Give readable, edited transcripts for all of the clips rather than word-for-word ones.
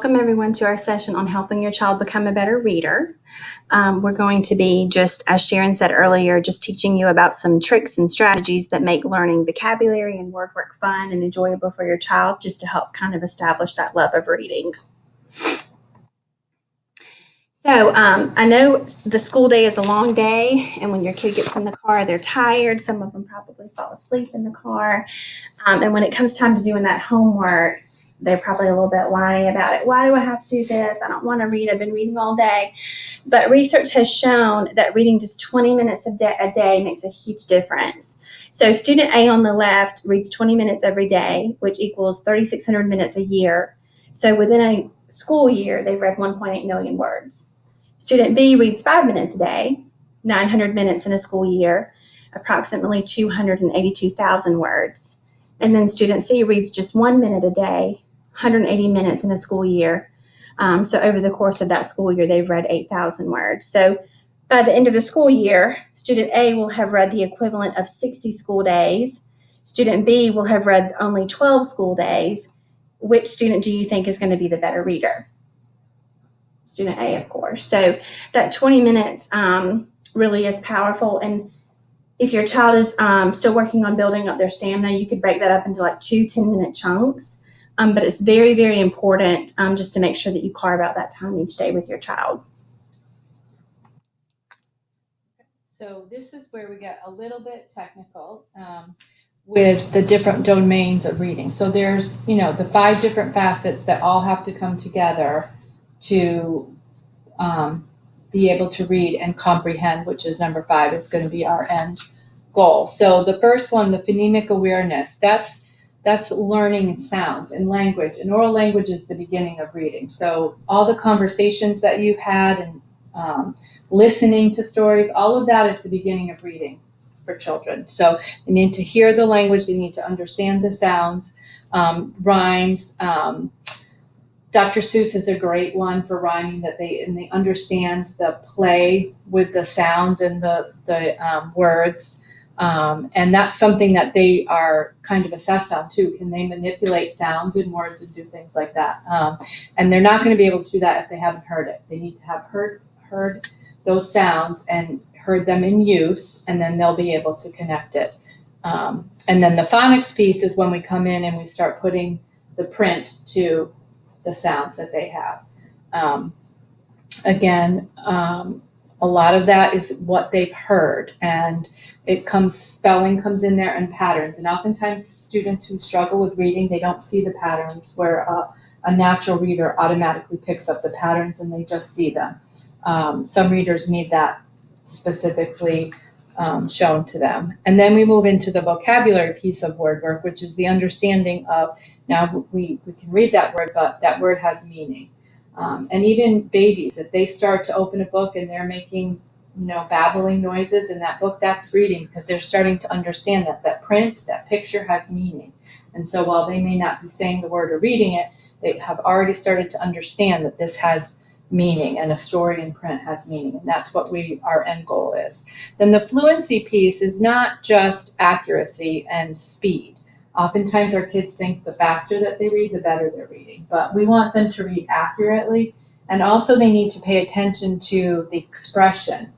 Welcome everyone to our session on helping your child become a better reader. We're going to be, just as Sharon said earlier, just teaching you about some tricks and strategies that make learning vocabulary and word work fun and enjoyable for your child, just to help kind of establish that love of reading. So I know the school day is a long day, and when your kid gets in the car, they're tired. Some of them probably fall asleep in the car. And when it comes time to doing that homework, they're probably a little bit whiny about it. Why do I have to do this? I don't want to read. I've been reading all day. But research has shown that reading just 20 minutes a day makes a huge difference. So student A on the left reads 20 minutes every day, which equals 3,600 minutes a year. So within a school year, they've read 1.8 million words. Student B reads 5 minutes a day, 900 minutes in a school year, approximately 282,000 words. And then student C reads just 1 minute a day, 180 minutes in a school year. So over the course of that school year, they've read 8,000 words. So by the end of the school year, student A will have read the equivalent of 60 school days. Student B will have read only 12 school days. Which student do you think is going to be the better reader? Student A, of course. So that 20 minutes really is powerful. And if your child is still working on building up their stamina, you could break that up into like 2 10-minute chunks. But it's very, very important just to make sure that you carve out that time each day with your child. So this is where we get a little bit technical with the different domains of reading. So there's, the 5 different facets that all have to come together to be able to read and comprehend, which is number 5, is going to be our end goal. So the first one, the phonemic awareness, that's learning sounds and language. And oral language is the beginning of reading. So all the conversations that you've had and listening to stories, all of that is the beginning of reading for children. So they need to hear the language, they need to understand the sounds, rhymes. Dr. Seuss is a great one for rhyming, that they understand the play with the sounds and the words. And that's something that they are kind of assessed on too. Can they manipulate sounds and words and do things like that? And they're not going to be able to do that if they haven't heard it. They need to have heard those sounds and heard them in use, and then they'll be able to connect it. And then the phonics piece is when we come in and we start putting the print to the sounds that they have. A lot of that is what they've heard, and spelling comes in there, and patterns. And oftentimes students who struggle with reading, they don't see the patterns, where a natural reader automatically picks up the patterns and they just see them. Some readers need that specifically shown to them. And then we move into the vocabulary piece of word work, which is the understanding of, now we can read that word, but that word has meaning. And even babies, if they start to open a book and they're making, babbling noises in that book, that's reading, because they're starting to understand that print, that picture has meaning. And so while they may not be saying the word or reading it, they have already started to understand that this has meaning, and a story in print has meaning, and that's what our end goal is. Then the fluency piece is not just accuracy and speed. Oftentimes our kids think the faster that they read, the better they're reading, but we want them to read accurately, and also they need to pay attention to the expression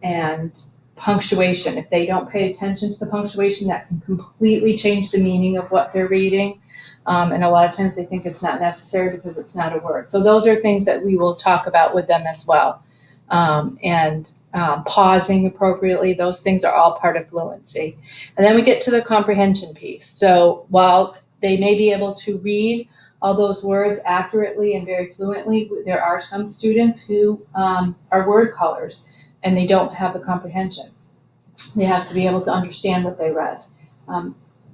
and punctuation. If they don't pay attention to the punctuation, that can completely change the meaning of what they're reading. And a lot of times they think it's not necessary because it's not a word. So those are things that we will talk about with them as well. Pausing appropriately, those things are all part of fluency. And then we get to the comprehension piece. So while they may be able to read all those words accurately and very fluently, there are some students who are word colours and they don't have the comprehension. They have to be able to understand what they read.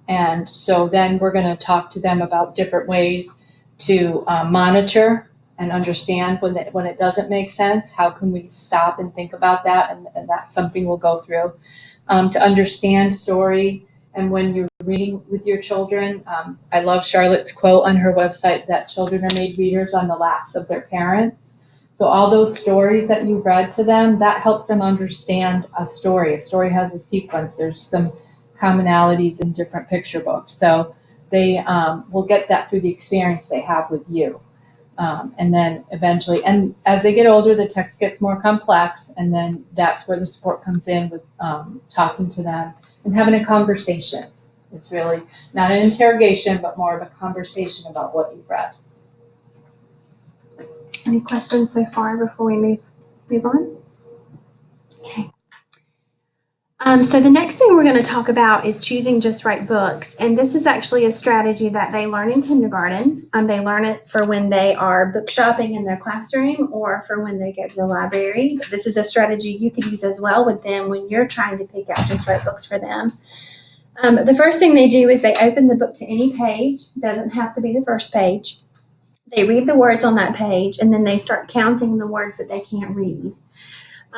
And so then we're going to talk to them about different ways to monitor and understand when it doesn't make sense. How can we stop and think about that? And that's something we'll go through. To understand story, and when you're reading with your children, I love Charlotte's quote on her website that children are made readers on the laps of their parents. So all those stories that you read to them, that helps them understand a story. A story has a sequence. There's some commonalities in different picture books. So they will get that through the experience they have with you. And then eventually, and as they get older, the text gets more complex, and then that's where the support comes in with talking to them and having a conversation. It's really not an interrogation, but more of a conversation about what you've read. Any questions so far before we move on? Okay. So the next thing we're going to talk about is choosing just right books. And this is actually a strategy that they learn in kindergarten. They learn it for when they are book shopping in their classroom or for when they go to the library. But this is a strategy you could use as well with them when you're trying to pick out just right books for them. The first thing they do is they open the book to any page. Doesn't have to be the first page. They read the words on that page, and then they start counting the words that they can't read.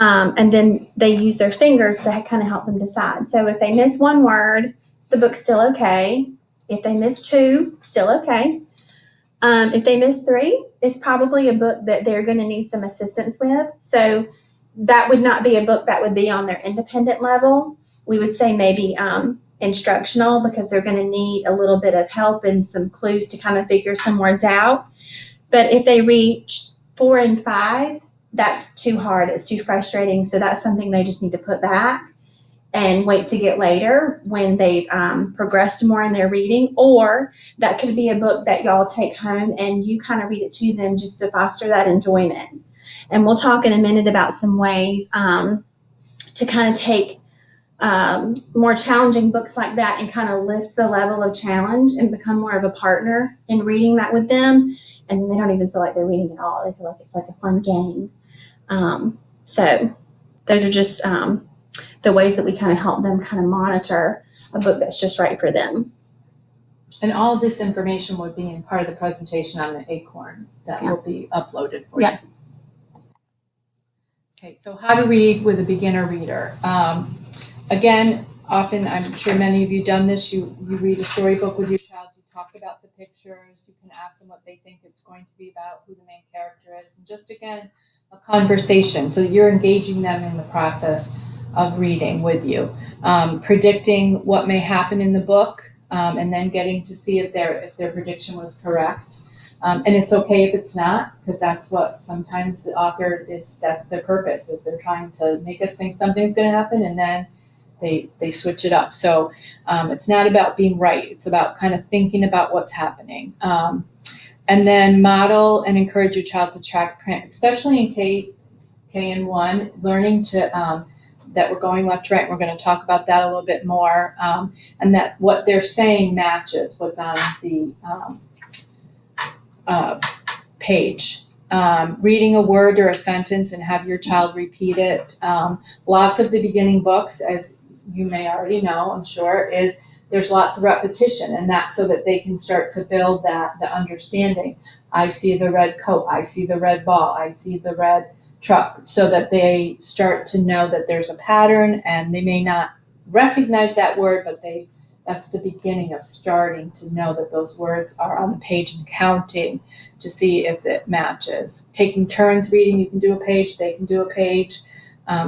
And then they use their fingers to kind of help them decide. So if they miss one word, the book's still okay. If they miss two, still okay. If they miss three, it's probably a book that they're going to need some assistance with. So that would not be a book that would be on their independent level. We would say maybe instructional, because they're going to need a little bit of help and some clues to kind of figure some words out. But if they reach 4 and 5, that's too hard. It's too frustrating. So that's something they just need to put back and wait to get later when they've progressed more in their reading. Or that could be a book that y'all take home and you kind of read it to them just to foster that enjoyment. And we'll talk in a minute about some ways to kind of take more challenging books like that and kind of lift the level of challenge and become more of a partner in reading that with them. And they don't even feel like they're reading at all. They feel like it's like a fun game. So those are just the ways that we kind of help them kind of monitor a book that's just right for them. And all of this information would be in part of the presentation on the Acorn that will be uploaded for Yeah. you. Okay, so how to read with a beginner reader. Again, often, I'm sure many of you done this, you read a storybook with your child, you talk about the pictures, you can ask them what they think it's going to be about, who the main character is, and just again, a conversation. So you're engaging them in the process of reading with you, predicting what may happen in the book, and then getting to see if their prediction was correct. And it's okay if it's not, because that's what sometimes the author that's their purpose, is they're trying to make us think something's going to happen, and then they switch it up. So it's not about being right. It's about kind of thinking about what's happening. And then model and encourage your child to track print, especially in K and 1, learning to that we're going left to right. We're going to talk about that a little bit more, and that what they're saying matches what's on the page. Reading a word or a sentence and have your child repeat it. Lots of the beginning books, as you may already know, I'm sure, is there's lots of repetition, and that's so that they can start to build the understanding. I see the red coat, I see the red ball, I see the red truck, so that they start to know that there's a pattern, and they may not recognize that word, but that's the beginning of starting to know that those words are on the page and counting to see if it matches. Taking turns reading, you can do a page, they can do a page.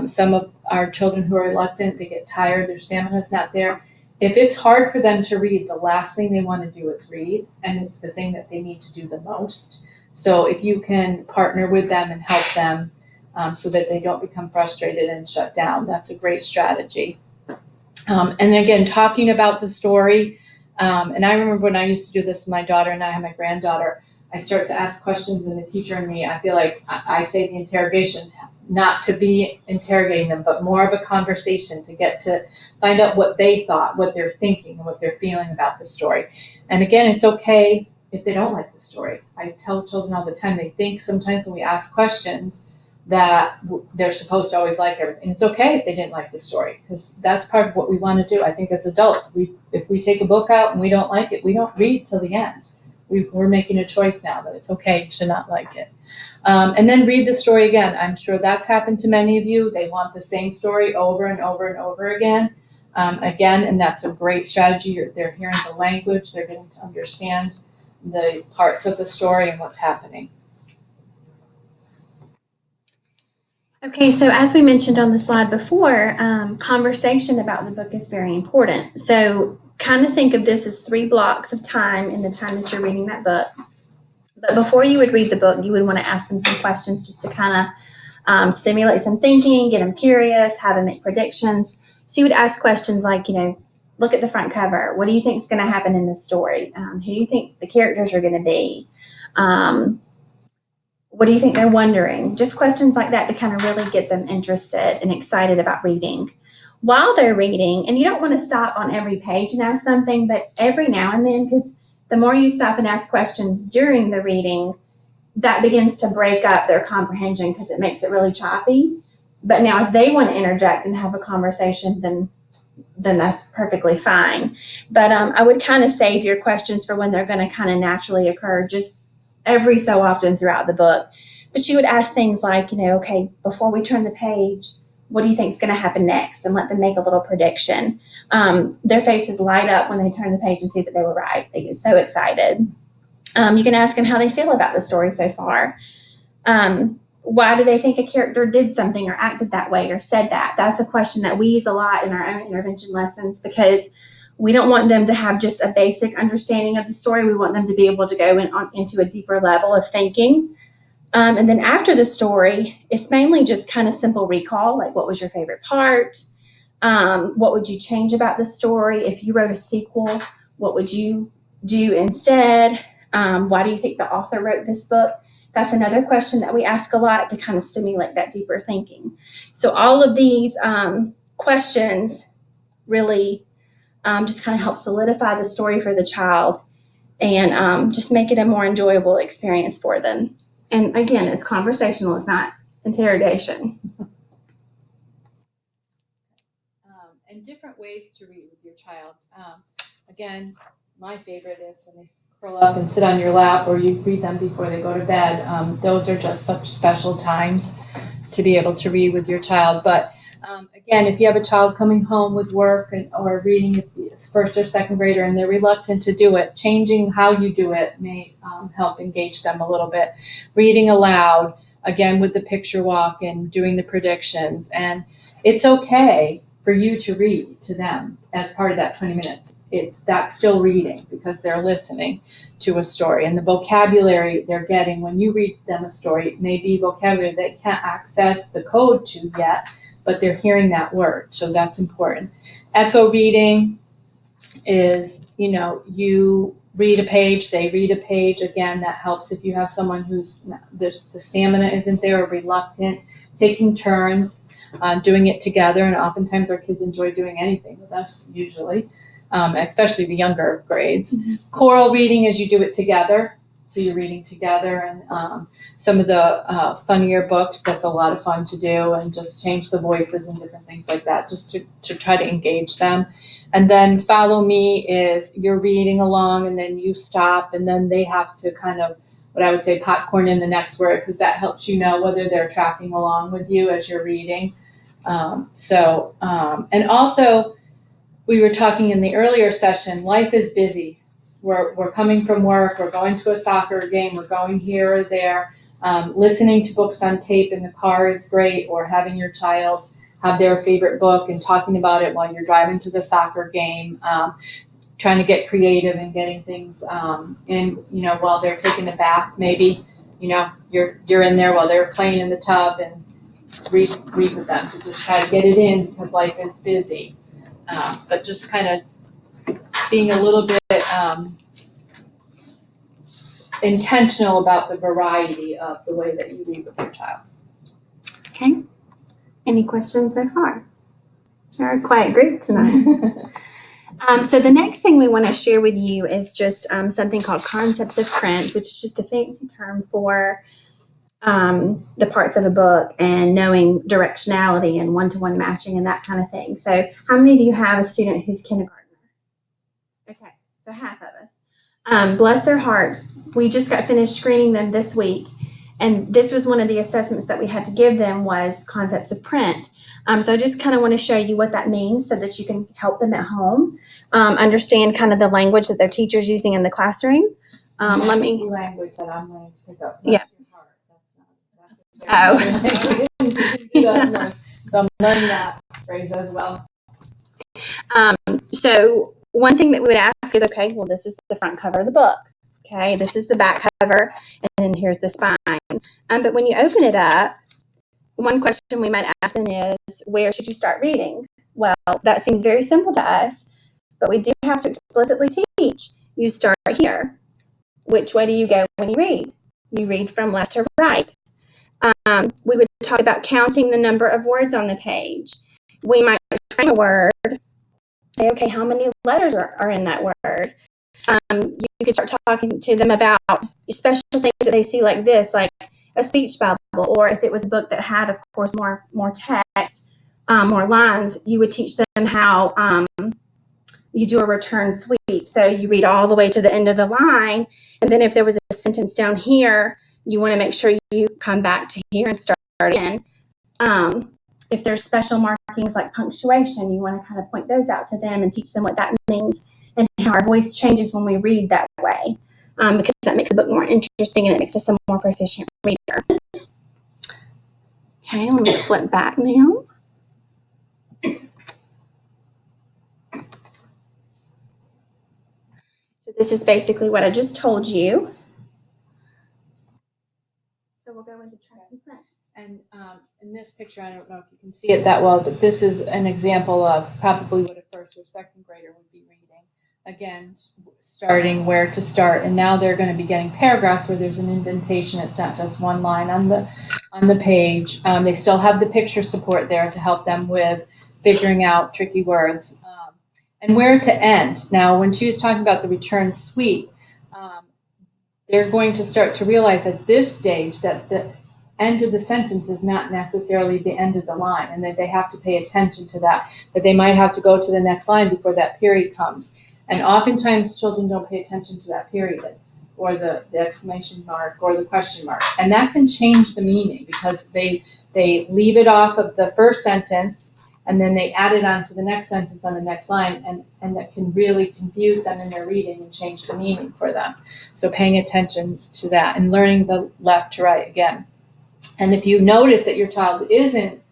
Some of our children who are reluctant, they get tired, their stamina's not there. If it's hard for them to read, the last thing they want to do is read, and it's the thing that they need to do the most. So if you can partner with them and help them so that they don't become frustrated and shut down, that's a great strategy. And again, talking about the story, and I remember when I used to do this with my daughter, and I have my granddaughter, I start to ask questions, and the teacher and me, I feel like I say the interrogation, not to be interrogating them, but more of a conversation to get to find out what they thought, what they're thinking, and what they're feeling about the story. And again, it's okay if they don't like the story. I tell children all the time, they think sometimes when we ask questions that they're supposed to always like everything. And it's okay if they didn't like the story, because that's part of what we want to do. I think as adults, if we take a book out and we don't like it, we don't read till the end. We're making a choice now that it's okay to not like it. And then read the story again. I'm sure that's happened to many of you. They want the same story over and over and over again. And that's a great strategy. They're hearing the language. They're getting to understand the parts of the story and what's happening. Okay, so as we mentioned on the slide before, conversation about the book is very important. So kind of think of this as 3 blocks of time in the time that you're reading that book. But before you would read the book, you would want to ask them some questions just to kind of stimulate some thinking, get them curious, have them make predictions. So you would ask questions like, look at the front cover. What do you think is going to happen in this story? Who do you think the characters are going to be? What do you think they're wondering? Just questions like that to kind of really get them interested and excited about reading. While they're reading, and you don't want to stop on every page and ask something, but every now and then, because the more you stop and ask questions during the reading, that begins to break up their comprehension because it makes it really choppy. But now if they want to interject and have a conversation, then that's perfectly fine. But I would kind of save your questions for when they're going to kind of naturally occur just every so often throughout the book. But you would ask things like, okay, before we turn the page, what do you think is going to happen next? And let them make a little prediction. Their faces light up when they turn the page and see that they were right. They get so excited. You can ask them how they feel about the story so far. Why do they think a character did something or acted that way or said that? That's a question that we use a lot in our own intervention lessons because we don't want them to have just a basic understanding of the story. We want them to be able to go into a deeper level of thinking. And then after the story, it's mainly just kind of simple recall, like what was your favorite part? What would you change about the story? If you wrote a sequel, what would you do instead? Why do you think the author wrote this book? That's another question that we ask a lot to kind of stimulate that deeper thinking. So all of these questions really just kind of help solidify the story for the child and just make it a more enjoyable experience for them. And again, it's conversational, it's not interrogation. And different ways to read with your child. Again, my favorite is when they curl up and sit on your lap, or you read them before they go to bed. Those are just such special times to be able to read with your child. But again, if you have a child coming home with work or reading as first or second grader and they're reluctant to do it, changing how you do it may help engage them a little bit. Reading aloud, again with the picture walk and doing the predictions. And it's okay for you to read to them as part of that 20 minutes. That's still reading because they're listening to a story. And the vocabulary they're getting when you read them a story may be vocabulary they can't access the code to yet, but they're hearing that word. So that's important. Echo reading is, you read a page, they read a page. Again, that helps if you have someone who's the stamina isn't there or reluctant, taking turns. Doing it together, and oftentimes our kids enjoy doing anything with us, usually, especially the younger grades. Mm-hmm. Choral reading is you do it together, so you're reading together, and some of the funnier books, that's a lot of fun to do, and just change the voices and different things like that, just to try to engage them. And then follow me is you're reading along, and then you stop, and then they have to kind of, what I would say, popcorn in the next word, because that helps you know whether they're tracking along with you as you're reading. And also, we were talking in the earlier session, life is busy. We're coming from work, we're going to a soccer game, we're going here or there. Listening to books on tape in the car is great, or having your child have their favorite book and talking about it while you're driving to the soccer game. Trying to get creative and getting things in, while they're taking a bath, maybe, you're in there while they're playing in the tub and read with them to just try to get it in because life is busy. But just kind of being a little bit intentional about the variety of the way that you read with your child. Okay. Any questions so far? We're a quiet group tonight. So the next thing we want to share with you is just something called concepts of print, which is just a fancy term for the parts of a book and knowing directionality and one-to-one matching and that kind of thing. So how many of you have a student who's kindergartner? Okay, so half of us. Bless their hearts. We just got finished screening them this week, and this was one of the assessments that we had to give them was concepts of print. So I just kind of want to show you what that means so that you can help them at home understand kind of the language that their teacher's using in the classroom. Let me. Language that I'm going to pick up. Yeah. So I'm learning that phrase as well. So one thing that we would ask is, okay, well, this is the front cover of the book. Okay, this is the back cover, and then here's the spine. But when you open it up, one question we might ask them is, where should you start reading? Well, that seems very simple to us, but we do have to explicitly teach. You start here. Which way do you go when you read? You read from left to right. We would talk about counting the number of words on the page. We might frame a word, say, okay, how many letters are in that word? You could start talking to them about special things that they see like this, like a speech bubble, or if it was a book that had, of course, more text, more lines, you would teach them how you do a return sweep. So you read all the way to the end of the line, and then if there was a sentence down here, you want to make sure you come back to here and start again. If there's special markings like punctuation, you want to kind of point those out to them and teach them what that means and how our voice changes when we read that way, because that makes the book more interesting and it makes us a more proficient reader. Okay, let me flip back now. So this is basically what I just told you. So we'll go into track and print. And in this picture, I don't know if you can see it that well, but this is an example of probably what a first or second grader would be reading. Again, starting where to start, and now they're going to be getting paragraphs where there's an indentation. It's not just one line on the page. They still have the picture support there to help them with figuring out tricky words, and where to end. Now, when she was talking about the return sweep, they're going to start to realize at this stage that the end of the sentence is not necessarily the end of the line, and that they have to pay attention to that they might have to go to the next line before that period comes. And oftentimes children don't pay attention to that period or the exclamation mark or the question mark. And that can change the meaning because they leave it off of the first sentence and then they add it on to the next sentence on the next line, and that can really confuse them in their reading and change the meaning for them. So paying attention to that and learning the left to right again. And if you notice that your child isn't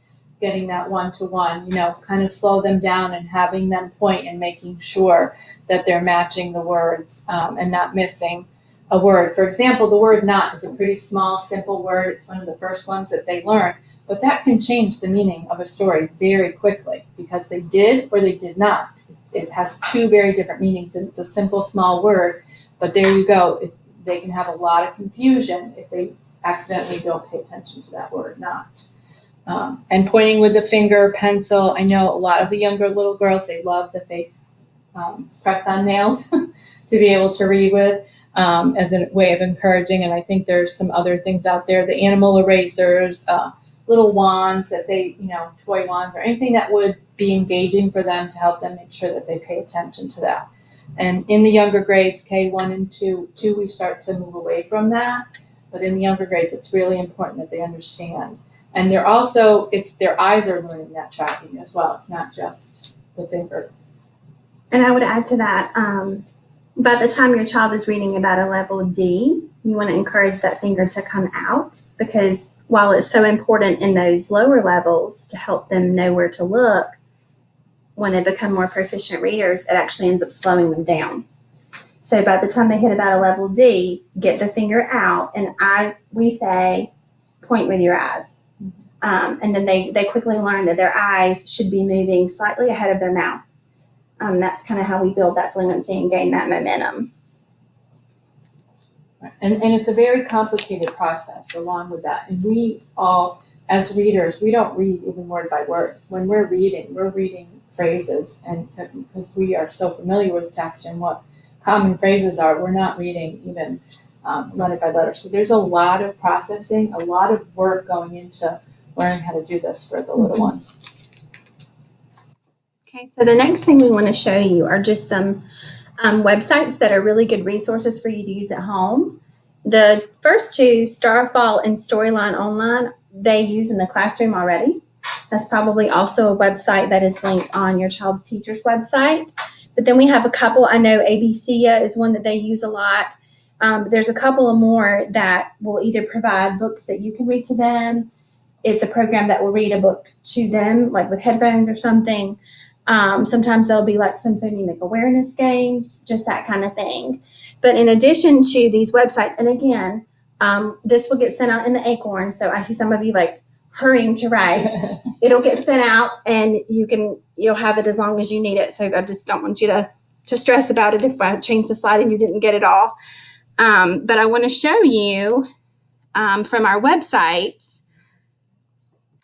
getting that one-to-one, kind of slow them down and having them point and making sure that they're matching the words and not missing a word. For example, the word not is a pretty small, simple word. It's one of the first ones that they learn, but that can change the meaning of a story very quickly because they did or they did not. It has two very different meanings, and it's a simple, small word, but there you go. They can have a lot of confusion if they accidentally don't pay attention to that word not. And pointing with the finger, pencil. I know a lot of the younger little girls, they love that they press on nails to be able to read with as a way of encouraging. And I think there's some other things out there, the animal erasers, little wands that they, toy wands or anything that would be engaging for them to help them make sure that they pay attention to that. And in the younger grades, K1 and 2, we start to move away from that. But in the younger grades, it's really important that they understand. And they're also, their eyes are learning that tracking as well. It's not just the finger. And I would add to that, by the time your child is reading about a level D, you want to encourage that finger to come out, because while it's so important in those lower levels to help them know where to look, when they become more proficient readers, it actually ends up slowing them down. So by the time they hit about a level D, get the finger out, and we say, point with your eyes. And then they quickly learn that their eyes should be moving slightly ahead of their mouth. That's kind of how we build that fluency and gain that momentum. And it's a very complicated process along with that. And we all, as readers, we don't read even word by word. When we're reading phrases, and because we are so familiar with text and what common phrases are, we're not reading even letter by letter. So there's a lot of processing, a lot of work going into learning how to do this for the little ones. Okay, so the next thing we want to show you are just some websites that are really good resources for you to use at home. The first two, Starfall and Storyline Online, they use in the classroom already. That's probably also a website that is linked on your child's teacher's website. But then we have a couple. I know ABCia is one that they use a lot. There's a couple of more that will either provide books that you can read to them. It's a program that will read a book to them, like with headphones or something. Sometimes there'll be like some phonemic awareness games, just that kind of thing. But in addition to these websites, and again, this will get sent out in the Acorn. So I see some of you like hurrying to write. It'll get sent out, and you'll have it as long as you need it. So I just don't want you to stress about it if I change the slide and you didn't get it all. But I want to show you from our websites.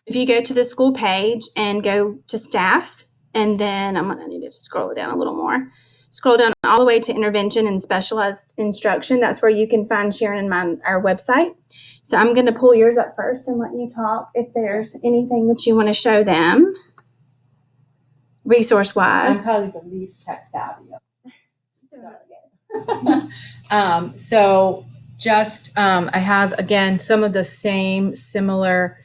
If you go to the school page and go to staff, and then I'm going to need to scroll it down a little more. Scroll down all the way to intervention and specialized instruction. That's where you can find Sharon and our website. So I'm going to pull yours up first and let you talk if there's anything that you want to show them resource I'm wise. probably the least tech savvy. So just I have again some of the same similar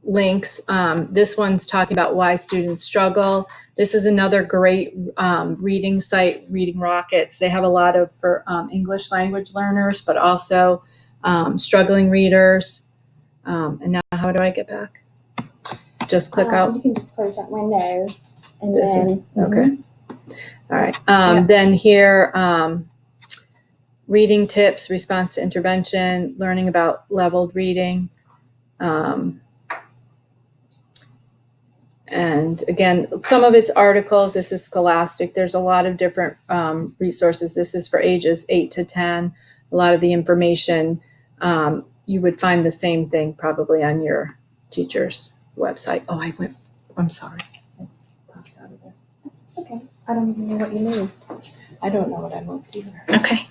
links. This one's talking about why students struggle. This is another great reading site, Reading Rockets. They have a lot of for English language learners, but also struggling readers. And now how do I get back? Just click out. You can just close that window and This then. Okay. All right. Yep. Then here, reading tips, response to intervention, learning about leveled reading. And again, some of it's articles. This is Scholastic. There's a lot of different resources. This is for ages 8 to 10. A lot of the information, you would find the same thing probably on your teacher's website. Oh, I'm sorry. I popped out of there. It's okay. I don't even know what you mean. I don't know what I moved either. Okay.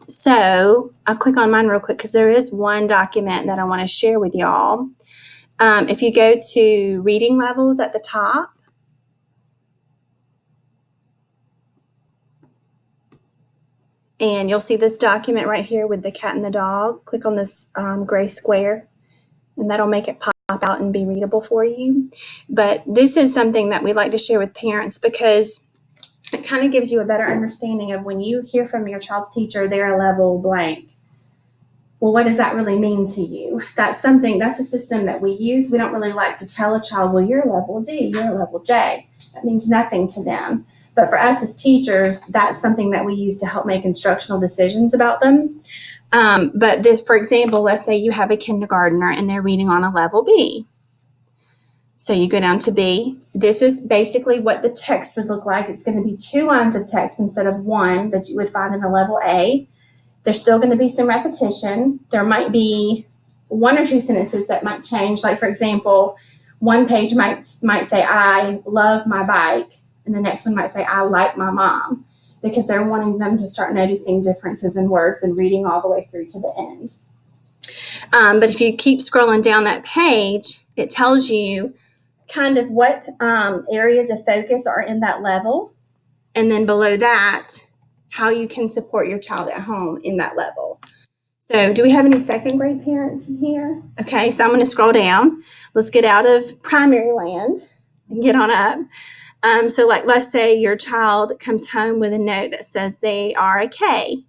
So I'll click on mine real quick because there is one document that I want to share with y'all. If you go to reading levels at the top, and you'll see this document right here with the cat and the dog. Click on this gray square, and that'll make it pop out and be readable for you. But this is something that we like to share with parents because it kind of gives you a better understanding of when you hear from your child's teacher, they're a level blank. Well, what does that really mean to you? That's a system that we use. We don't really like to tell a child, well, you're a level D, you're a level J. That means nothing to them. But for us as teachers, that's something that we use to help make instructional decisions about them. But this, for example, let's say you have a kindergartner and they're reading on a level B. So you go down to B. This is basically what the text would look like. It's going to be 2 lines of text instead of 1 that you would find in a level A. There's still going to be some repetition. There might be 1 or 2 sentences that might change. Like, for example, one page might say, I love my bike. And the next one might say, I like my mom. Because they're wanting them to start noticing differences in words and reading all the way through to the end. But if you keep scrolling down that page, it tells you kind of what areas of focus are in that level. And then below that, how you can support your child at home in that level. So do we have any second grade parents in here? Okay, so I'm going to scroll down. Let's get out of primary land and get on up. So like, let's say your child comes home with a note that says they are a K.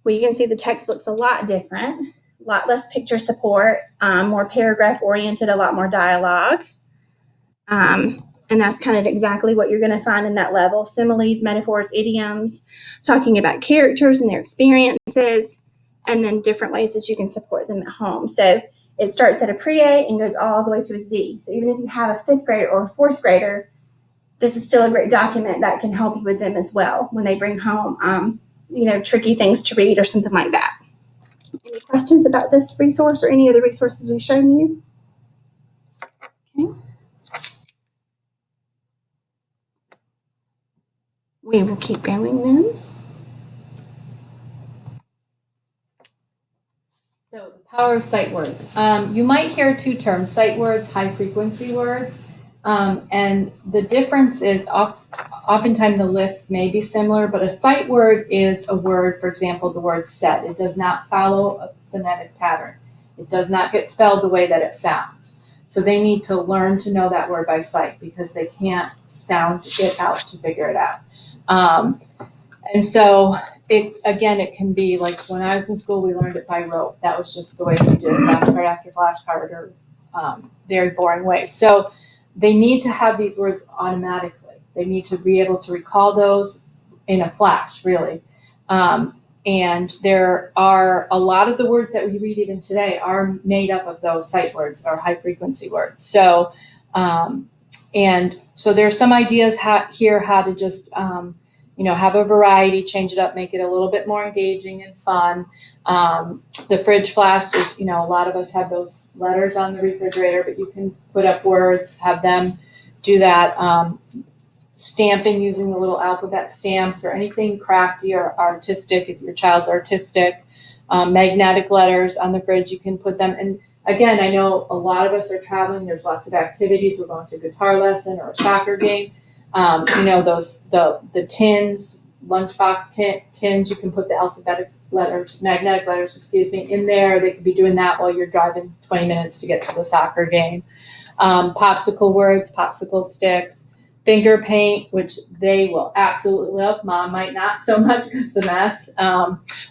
Well, you can see the text looks a lot different, a lot less picture support, more paragraph oriented, a lot more dialogue. And that's kind of exactly what you're going to find in that level. Similes, metaphors, idioms, talking about characters and their experiences, and then different ways that you can support them at home. So it starts at a pre-A and goes all the way to a Z. So even if you have a 5th grader or a 4th grader, this is still a great document that can help you with them as well when they bring home, tricky things to read or something like that. Any questions about this resource or any of the resources we've shown you? Okay. We will keep going then. So the power of sight words. You might hear 2 terms, sight words, high frequency words. And the difference is oftentimes the lists may be similar, but a sight word is a word, for example, the word set. It does not follow a phonetic pattern. It does not get spelled the way that it sounds. So they need to learn to know that word by sight because they can't sound it out to figure it out. And so it can be like when I was in school, we learned it by rote. That was just the way we did it, flashcard after flashcard, or very boring way. So they need to have these words automatically. They need to be able to recall those in a flash, really. And there are a lot of the words that we read even today are made up of those sight words or high frequency words. So, and so there are some ideas here how to just, have a variety, change it up, make it a little bit more engaging and fun. The fridge flash is, a lot of us have those letters on the refrigerator, but you can put up words, have them do that. Stamping using the little alphabet stamps or anything crafty or artistic if your child's artistic. Magnetic letters on the fridge, you can put them. And again, I know a lot of us are traveling. There's lots of activities. We're going to a guitar lesson or a soccer game. The tins, lunchbox tins, you can put the magnetic letters, in there. They could be doing that while you're driving 20 minutes to get to the soccer game. Popsicle words, popsicle sticks, finger paint, which they will absolutely love. Mom might not so much because of the mess.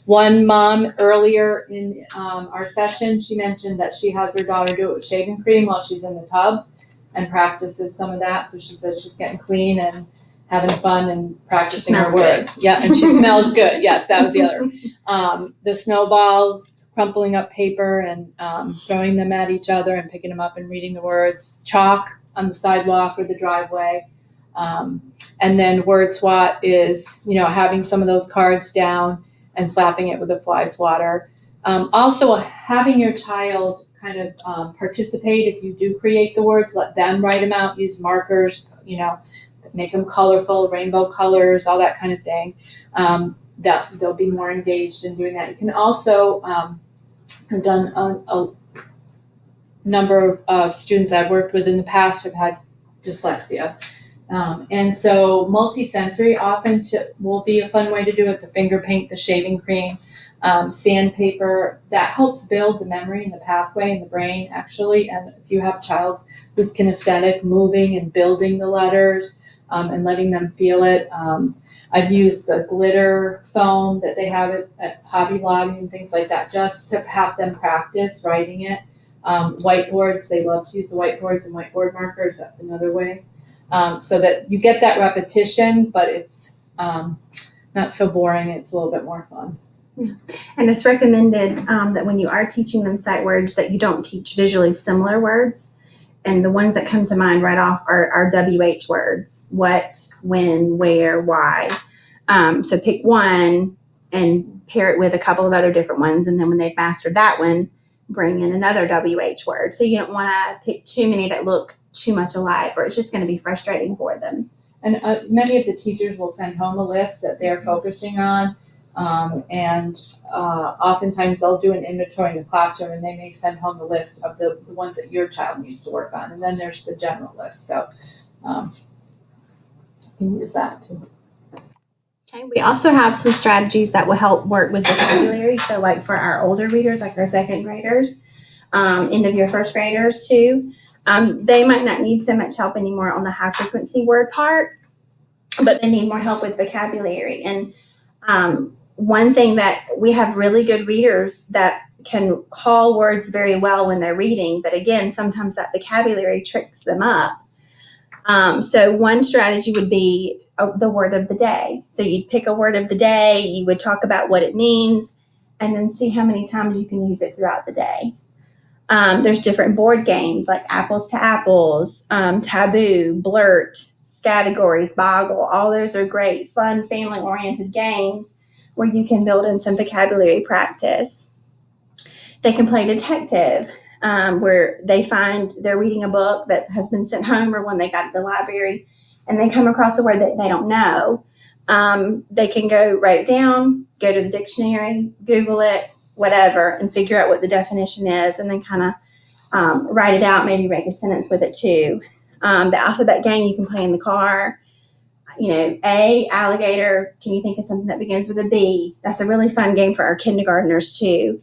One mom earlier in our session, she mentioned that she has her daughter do it with shaving cream while she's in the tub and practices some of that. So she says she's getting clean and having fun and practicing her words. Yeah, and she smells good. Yes, that was the other. The snowballs, crumpling up paper and throwing them at each other and picking them up and reading the words. Chalk on the sidewalk or the driveway. And then word swat is, having some of those cards down and slapping it with a fly swatter. Also having your child kind of participate. If you do create the words, let them write them out, use markers, make them colorful, rainbow colors, all that kind of thing. That they'll be more engaged in doing that. You can also, I've done a number of students I've worked with in the past have had dyslexia. And so multisensory often will be a fun way to do it. The finger paint, the shaving cream, sandpaper, that helps build the memory and the pathway in the brain actually. And if you have a child who's kinesthetic, moving and building the letters and letting them feel it. I've used the glitter foam that they have at Hobby Lobby and things like that just to have them practice writing it. Whiteboards, they love to use the whiteboards and whiteboard markers. That's another way. So that you get that repetition, but it's not so boring. It's a little bit more fun. Yeah. And it's recommended that when you are teaching them sight words that you don't teach visually similar words. And the ones that come to mind right off are WH words. What, when, where, why. So pick one and pair it with a couple of other different ones. And then when they've mastered that one, bring in another WH word. So you don't want to pick too many that look too much alike or it's just going to be frustrating for them. And many of the teachers will send home a list that they're focusing on. And oftentimes they'll do an inventory in the classroom and they may send home the list of the ones that your child needs to work on. And then there's the general list. So you can use that too. Okay. We also have some strategies that will help work with vocabulary. So like for our older readers, like our second graders, end of year first graders too, they might not need so much help anymore on the high frequency word part, but they need more help with vocabulary. And one thing that we have really good readers that can call words very well when they're reading, but again, sometimes that vocabulary tricks them up. So one strategy would be the word of the day. So you'd pick a word of the day, you would talk about what it means, and then see how many times you can use it throughout the day. There's different board games like Apples to Apples, Taboo, Blurt, Categories, Boggle. All those are great, fun, family-oriented games where you can build in some vocabulary practice. They can play detective, where they find they're reading a book that has been sent home or one they got at the library, and they come across a word that they don't know. They can go write it down, go to the dictionary, Google it, whatever, and figure out what the definition is, and then kind of write it out, maybe write a sentence with it too. The alphabet game you can play in the car. A, alligator. Can you think of something that begins with a B? That's a really fun game for our kindergartners too.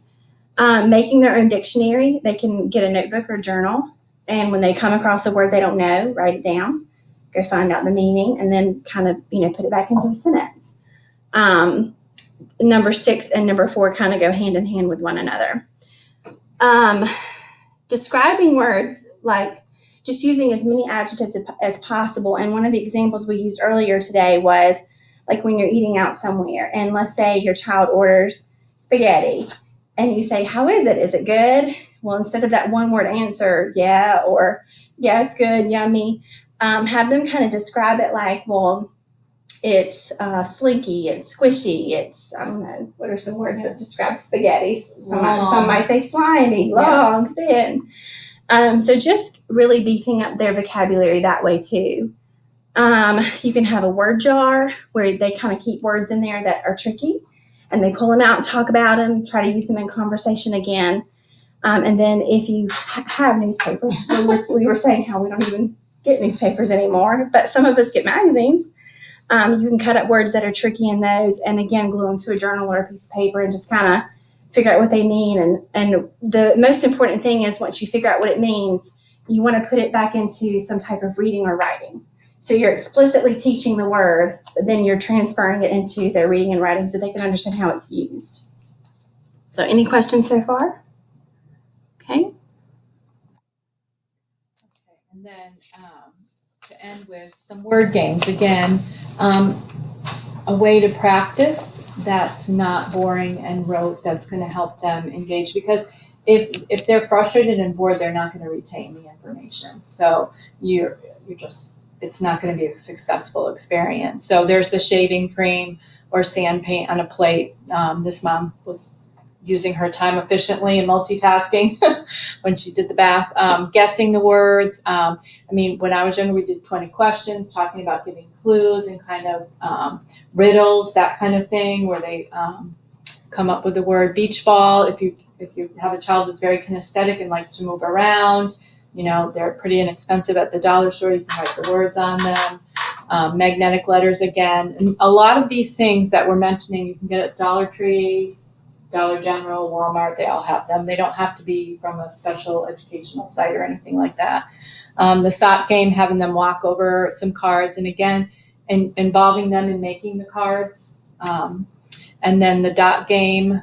Making their own dictionary. They can get a notebook or journal, and when they come across a word they don't know, write it down, go find out the meaning, and then kind of, put it back into a sentence. Number 6 and number 4 kind of go hand in hand with one another. Describing words, like just using as many adjectives as possible. And one of the examples we used earlier today was like when you're eating out somewhere, and let's say your child orders spaghetti, and you say, "How is it? Is it good?" Well, instead of that one word answer, yeah, or yeah, it's good, yummy, have them kind of describe it like, well, it's slinky, it's squishy, it's, I don't know, what are some words that describe spaghetti? Some might say slimy, long, thin. So just really beefing up their vocabulary that way too. You can have a word jar where they kind of keep words in there that are tricky, and they pull them out and talk about them, try to use them in conversation again. And then if you have newspapers, we were saying how we don't even get newspapers anymore, but some of us get magazines. You can cut up words that are tricky in those, and again, glue them to a journal or a piece of paper and just kind of figure out what they mean. And the most important thing is once you figure out what it means, you want to put it back into some type of reading or writing. So you're explicitly teaching the word, but then you're transferring it into their reading and writing so they can understand how it's used. So any questions so far? Okay. Okay, and then to end with some word games. Again, a way to practice that's not boring and rote, that's going to help them engage, because if they're frustrated and bored, they're not going to retain the information. So you're just, it's not going to be a successful experience. So there's the shaving cream or sand paint on a plate. This mom was using her time efficiently and multitasking when she did the bath, guessing the words. I mean, when I was younger, we did 20 questions, talking about giving clues and kind of riddles, that kind of thing, where they come up with the word. Beach ball, if you have a child who's very kinesthetic and likes to move around, you know, they're pretty inexpensive at the dollar store. You can write the words on them. Magnetic letters again. And a lot of these things that we're mentioning, you can get at Dollar Tree, Dollar General, Walmart, they all have them. They don't have to be from a special educational site or anything like that. The sock game, having them walk over some cards, and again, involving them in making the cards. And then the dot game,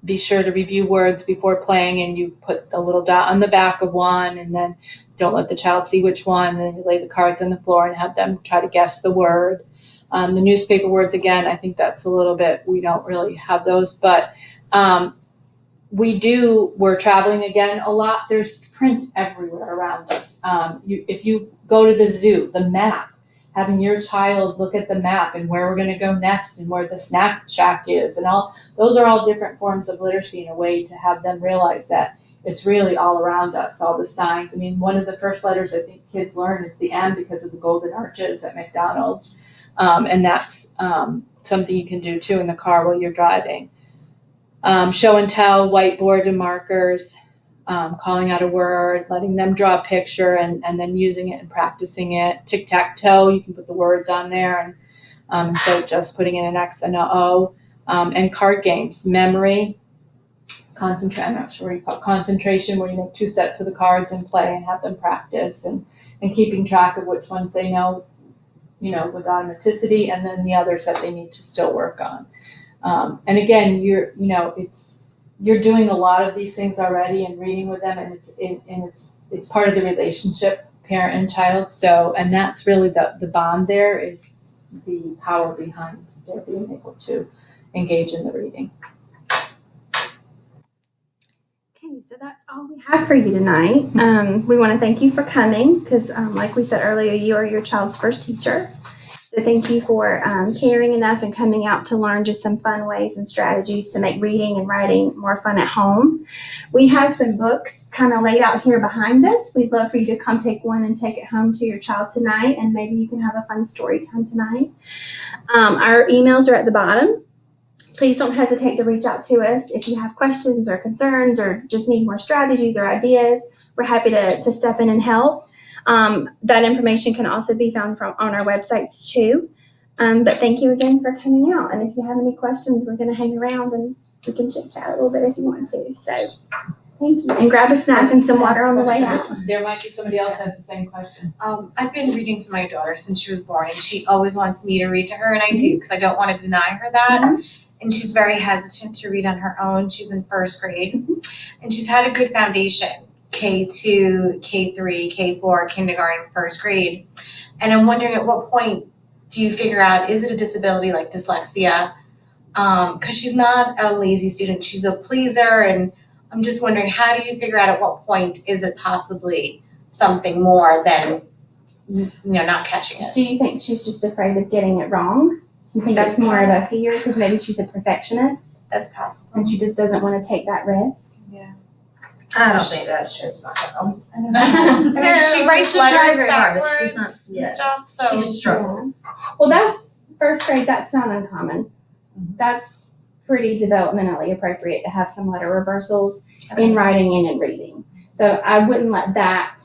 be sure to review words before playing, and you put a little dot on the back of one, and then don't let the child see which one, and then you lay the cards on the floor and have them try to guess the word. The newspaper words, again, I think that's a little bit, we don't really have those, but we're traveling again a lot. There's print everywhere around us. If you go to the zoo, the map, having your child look at the map and where we're going to go next and where the snack shack is, and all, those are all different forms of literacy in a way to have them realize that it's really all around us, all the signs. I mean, one of the first letters I think kids learn is the M because of the golden arches at McDonald's. And that's something you can do too in the car while you're driving. Show and tell, whiteboard and markers, calling out a word, letting them draw a picture and then using it and practicing it. Tic-tac-toe, you can put the words on there, and instead of just putting in an X and a O. And card games, memory, I'm not sure what you call it, concentration, where you make 2 sets of the cards and play and have them practice, and keeping track of which ones they know, you know, with automaticity, and then the others that they need to still work on. And again, you're doing a lot of these things already and reading with them, and it's part of the relationship, parent and child. So, and that's really the bond there, is the power behind their being able to engage in the reading. Okay, so that's all we have for you tonight. We want to thank you for coming because, like we said earlier, you are your child's first teacher. So thank you for caring enough and coming out to learn just some fun ways and strategies to make reading and writing more fun at home. We have some books kind of laid out here behind us. We'd love for you to come pick one and take it home to your child tonight, and maybe you can have a fun story time tonight. Our emails are at the bottom. Please don't hesitate to reach out to us if you have questions or concerns or just need more strategies or ideas. We're happy to step in and help. That information can also be found on our websites too. But thank you again for coming out. And if you have any questions, we're going to hang around and we can chit chat a little bit if you want to. So thank you. And grab a snack and some water on the way out. There might be somebody else that has the same question. I've been reading to my daughter since she was born, and she always wants me to read to her, and I do because I don't want to deny her that. Mm-hmm. And she's very hesitant to read on her own. She's in first grade, and she's had a good foundation. K2, K3, K4, kindergarten, first grade. And I'm wondering at what point do you figure out, is it a disability like dyslexia? Because she's not a lazy student, she's a pleaser, and I'm just wondering, how do you figure out at what point is it possibly something more than, not catching it? Do you think she's just afraid of getting it wrong? You think That's it's more of a fear because maybe she's a perfectionist That's possible. and she just doesn't want to take that risk? I don't think that's true. I mean, she writes she tries letters very hard, but she's backwards not- yeah. and stuff, so. She just struggles. Well, that's first grade. That's not uncommon. That's pretty developmentally appropriate to have some letter reversals in writing and in reading. So I wouldn't let that,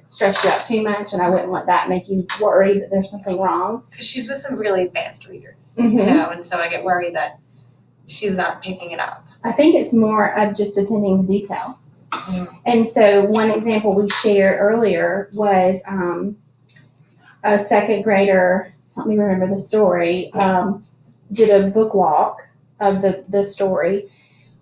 stress you out too much, and I wouldn't let that make you worry that there's something wrong. Because she's with some really advanced readers, Mhm. and so I get worried that she's not picking it up. I think it's more of just attending the detail. Mm. And so one example we shared earlier was a second grader, help me remember the story, did a book walk of the story,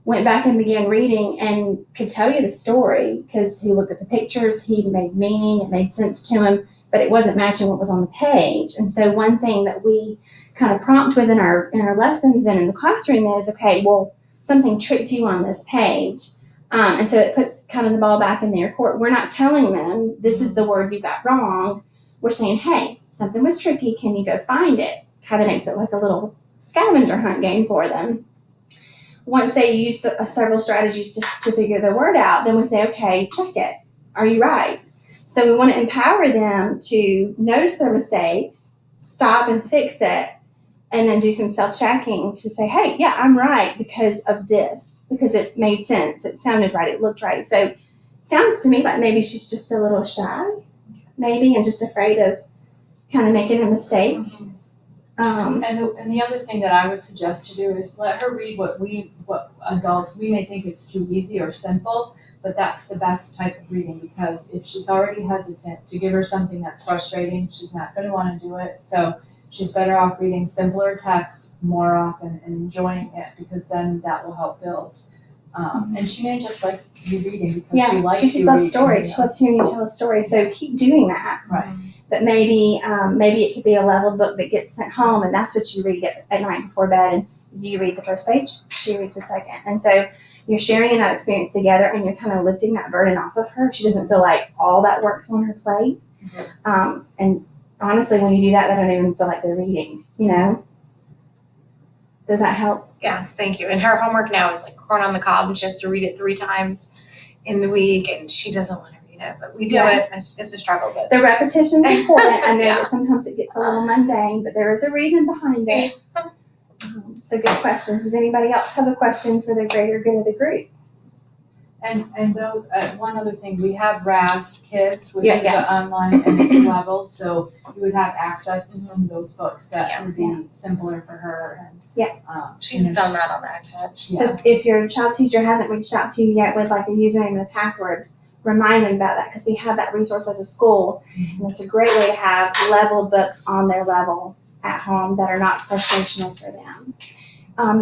went back and began reading and could tell you the story because he looked at the pictures, he made meaning, it made sense to him, but it wasn't matching what was on the page. And so one thing that we kind of prompt with in our lessons and in the classroom is, okay, well, something tricked you on this page. And so it puts kind of the ball back in their court. We're not telling them this is the word you got wrong. We're saying, hey, something was tricky. Can you go find it? Kind of makes it like a little scavenger hunt game for them. Once they use several strategies to figure the word out, then we say, okay, check it. Are you right? So we want to empower them to notice their mistakes, stop and fix it, and then do some self-checking to say, hey, yeah, I'm right because of this, because it made sense, it sounded right, it looked right. So it sounds to me like maybe she's just a little shy, maybe, and just afraid of kind of making a mistake. And the other thing that I would suggest to do is let her read what adults, we may think it's too easy or simple, but that's the best type of reading, because if she's already hesitant, to give her something that's frustrating, she's not gonna wanna do it. So she's better off reading simpler text more often and enjoying it, because then that will help build. And she may just like you reading because she likes she just you loves reading, stories. She loves hearing you tell a story. So keep doing that. Right. But maybe it could be a level book that gets sent home, and that's what you read at night before bed. And you read the first page, she reads the second, and so you're sharing in that experience together, and you're kind of lifting that burden off of her. She doesn't feel like all that work's on her plate. And honestly, when you do that, they don't even feel like they're reading. Does that help? Yes, thank you. And her homework now is like corn on the cob, and she has to read it 3 times in the week, and she doesn't want to read it, but we do it. It's a struggle, but The repetition's important. I know Yeah. that sometimes it gets a little mundane, but there is a reason behind it. So good questions. Does anybody else have a question for the greater good of the group? And though, one other thing, we have RAS Kids, which Yeah, is online and it's leveled, so you would have access to some of those books that would be simpler for her and. she's done that on the iPad. So if your child's teacher hasn't reached out to you yet with like a username and a password, remind them about that, because we have that resource as a school, and it's a great way to have level books on their level at home that are not frustrational for them.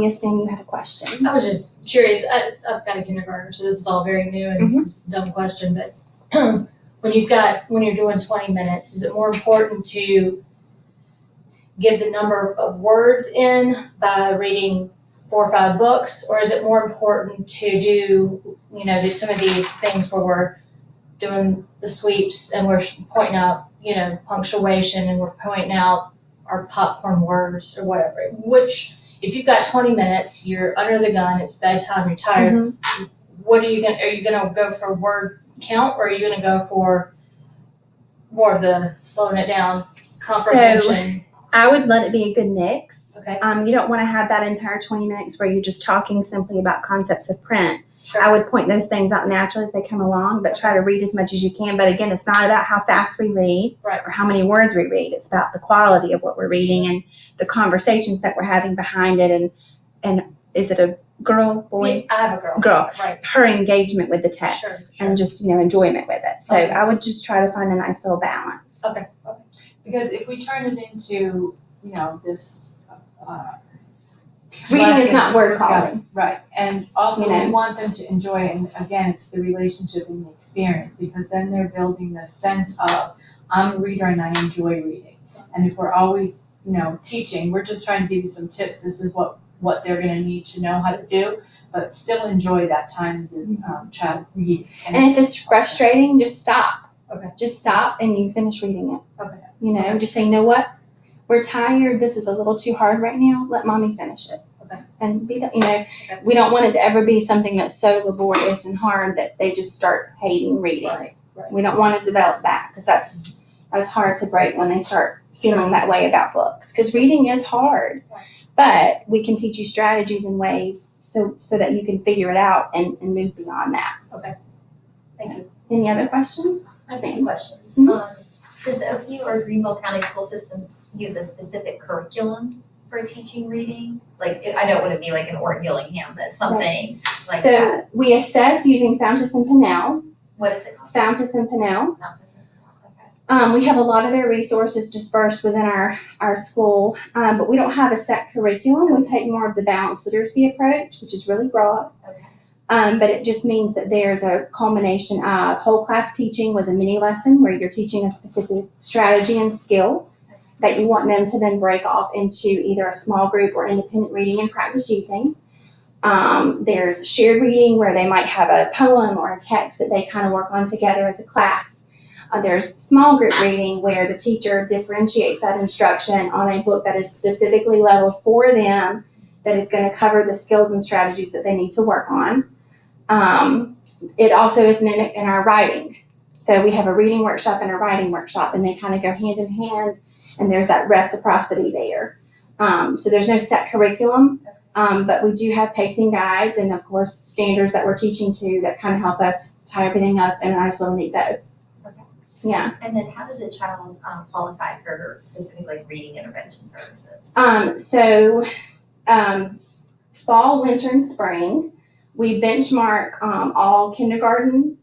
Yes, Dan, you had a question. I was just curious, I've got a kindergartner, so this is all very new and it's a dumb question, but when you're doing 20 minutes, is it more important to give the number of words in by reading 4 or 5 books, or is it more important to do, some of these things where we're doing the sweeps and we're pointing out, punctuation, and we're pointing out our popcorn words or whatever, which, if you've got 20 minutes, you're under the gun, it's bedtime, you're tired, what are you gonna go for word count, or are you gonna go for more of the slowing it down comprehension? I would let it be a good mix. Okay. You don't want to have that entire 20 minutes where you're just talking simply about concepts of print. Sure. I would point those things out naturally as they come along, but try to read as much as you can. But again, it's not about how fast we read Right. or how many words we read. It's about the quality of what we're reading and the conversations that we're having behind it. And is it a girl, boy? I have a girl. Girl. Right. Her engagement with the text Sure. and just, enjoyment with it. So Okay. I would just try to find a nice little balance. Okay. Because if we turn it into, this Reading is lesson. not word calling. Right, and also You know. we want them to enjoy, and again, it's the relationship and the experience, because then they're building this sense of, I'm a reader and I enjoy reading. And if we're always, teaching, we're just trying to give you some tips, this is what they're gonna need to know how to do, but still enjoy that time with your child reading. And if it's frustrating, just stop. Okay. Just stop and you finish reading it. Okay. Just say, you know what? We're tired. This is a little too hard right now. Let mommy finish it. Okay. And we don't want it to ever be something that's so laborious and hard that they just start hating reading. Right. We don't want to develop that because that's hard to break when they start feeling that way about books. Because reading is hard. Right. But we can teach you strategies and ways so that you can figure it out and move beyond that. Thank you. Any other questions? I have some questions. Mhm. Does OPU or Greenville County School System use a specific curriculum for teaching reading? Like, I know it wouldn't be like an Ort Gillingham, but something like So that. we assess using Fountas and Pinnell. What is it called? Fountas and Pinnell. Okay. We have a lot of their resources dispersed within our school, but we don't have a set curriculum. We take more of the balanced literacy approach, which is really broad. Okay. But it just means that there's a culmination of whole class teaching with a mini lesson where you're teaching a specific strategy and skill that you want them to then break off into either a small group or independent reading and practice using. There's shared reading where they might have a poem or a text that they kind of work on together as a class. There's small group reading where the teacher differentiates that instruction on a book that is specifically leveled for them, that is going to cover the skills and strategies that they need to work on. It also is mimicked in our writing. So we have a reading workshop and a writing workshop, and they kind of go hand in hand, and there's that reciprocity there. So there's no set curriculum, but we do have pacing guides and, of course, standards that we're teaching to that kind of help us tie everything up in a nice little neat bow. Okay. Yeah. And then how does a child qualify for specific like reading intervention services? Fall, winter, and spring, we benchmark all kindergarten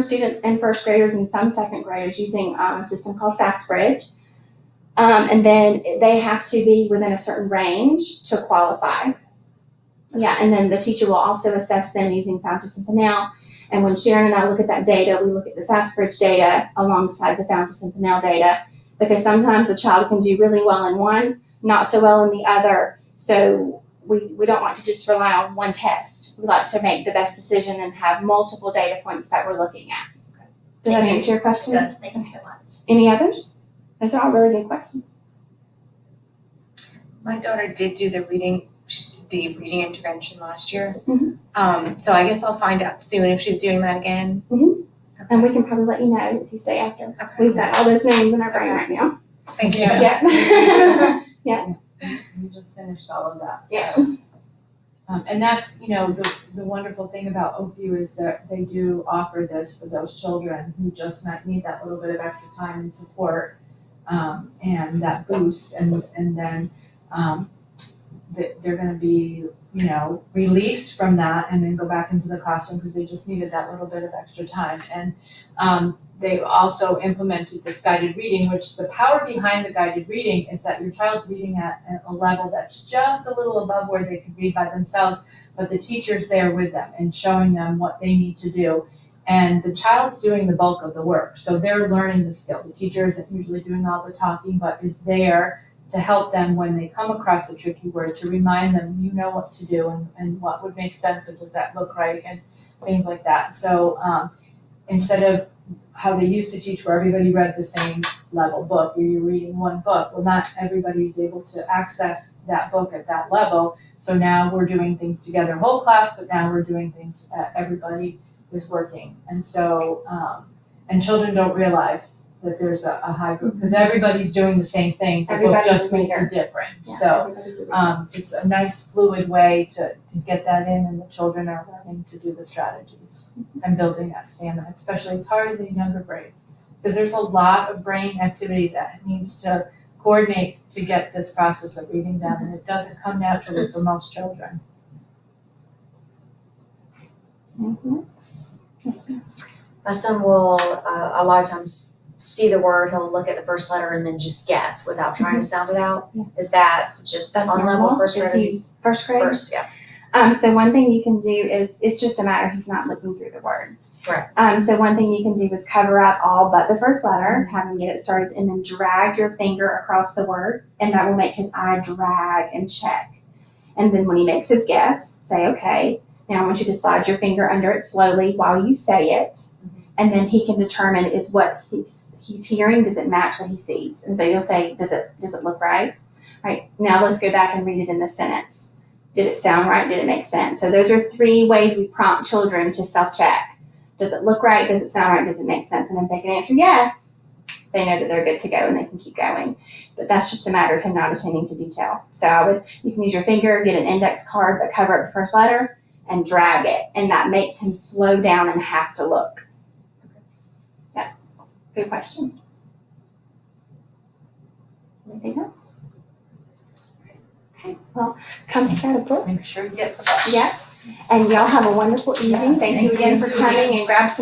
students and first graders and some second graders using a system called FastBridge. And then they have to be within a certain range to qualify. Yeah, and then the teacher will also assess them using Fountas and Pinnell. And when Sharon and I look at that data, we look at the FastBridge data alongside the Fountas and Pinnell data, because sometimes a child can do really well in one, not so well in the other. So we don't want to just rely on one test. We like to make the best decision and have multiple data points that we're looking at. Does that answer your question? It does. Thank you so much. Any others? Those are all really good questions. My daughter did do the reading intervention last year. Mhm. So I guess I'll find out soon if she's doing that again. And we can probably let you know if you stay after. Okay. We've got all those names in our brain right now. Thank you. Yeah. We just finished all of that. Yeah. So. And that's, the wonderful thing about OPU is that they do offer this for those children who just might need that little bit of extra time and support, and that boost, and then they're gonna be, released from that and then go back into the classroom because they just needed that little bit of extra time. And they also implemented this guided reading, which the power behind the guided reading is that your child's reading at a level that's just a little above where they could read by themselves, but the teacher's there with them and showing them what they need to do. And the child's doing the bulk of the work, so they're learning the skill. The teacher isn't usually doing all the talking, but is there to help them when they come across a tricky word, to remind them, you know what to do and what would make sense, and does that look right, and things like that. So instead of how they used to teach where everybody read the same level book, or you're reading one book, well, not everybody's able to access that book at that level. So now we're doing things together, whole class, but now we're doing things that everybody is working. And so, and children don't realize that there's a high group, because everybody's doing the same thing, the book Everybody's just a may be leader. different. Yeah, So everybody's a reader. it's a nice fluid way to get that in, and the children are learning to do the strategies and building that stamina, especially it's hard in the younger grades, because there's a lot of brain activity that needs to coordinate to get this process of reading down, and it doesn't come naturally for most children. Mhm. Yes, ma'am. My son will a lot of times see the word, he'll look at the first letter and then just guess without trying to sound it out. Yeah. Is that just That's on level normal. first Is grade? he first grade? First, yeah. So one thing you can do is, it's just a matter he's not looking through the word. Right. So one thing you can do is cover up all but the first letter, have him get it started, and then drag your finger across the word, and that will make his eye drag and check. And then when he makes his guess, say, okay, now I want you to slide your finger under it slowly while you say it, and then he can determine is what he's hearing, does it match what he sees? And so you'll say, does it look right? Right, now let's go back and read it in the sentence. Did it sound right? Did it make sense? So those are 3 ways we prompt children to self-check. Does it look right? Does it sound right? Does it make sense? And if they can answer yes, they know that they're good to go and they can keep going. But that's just a matter of him not attending to detail. So you can use your finger, get an index card, but cover up the first letter and drag it. And that makes him slow down and have to look. Yeah, good question. Anything else? Okay, well, come pick out a book. Make sure you get the bus. Yeah. And y'all have a wonderful evening. Thank you again for coming, and grab some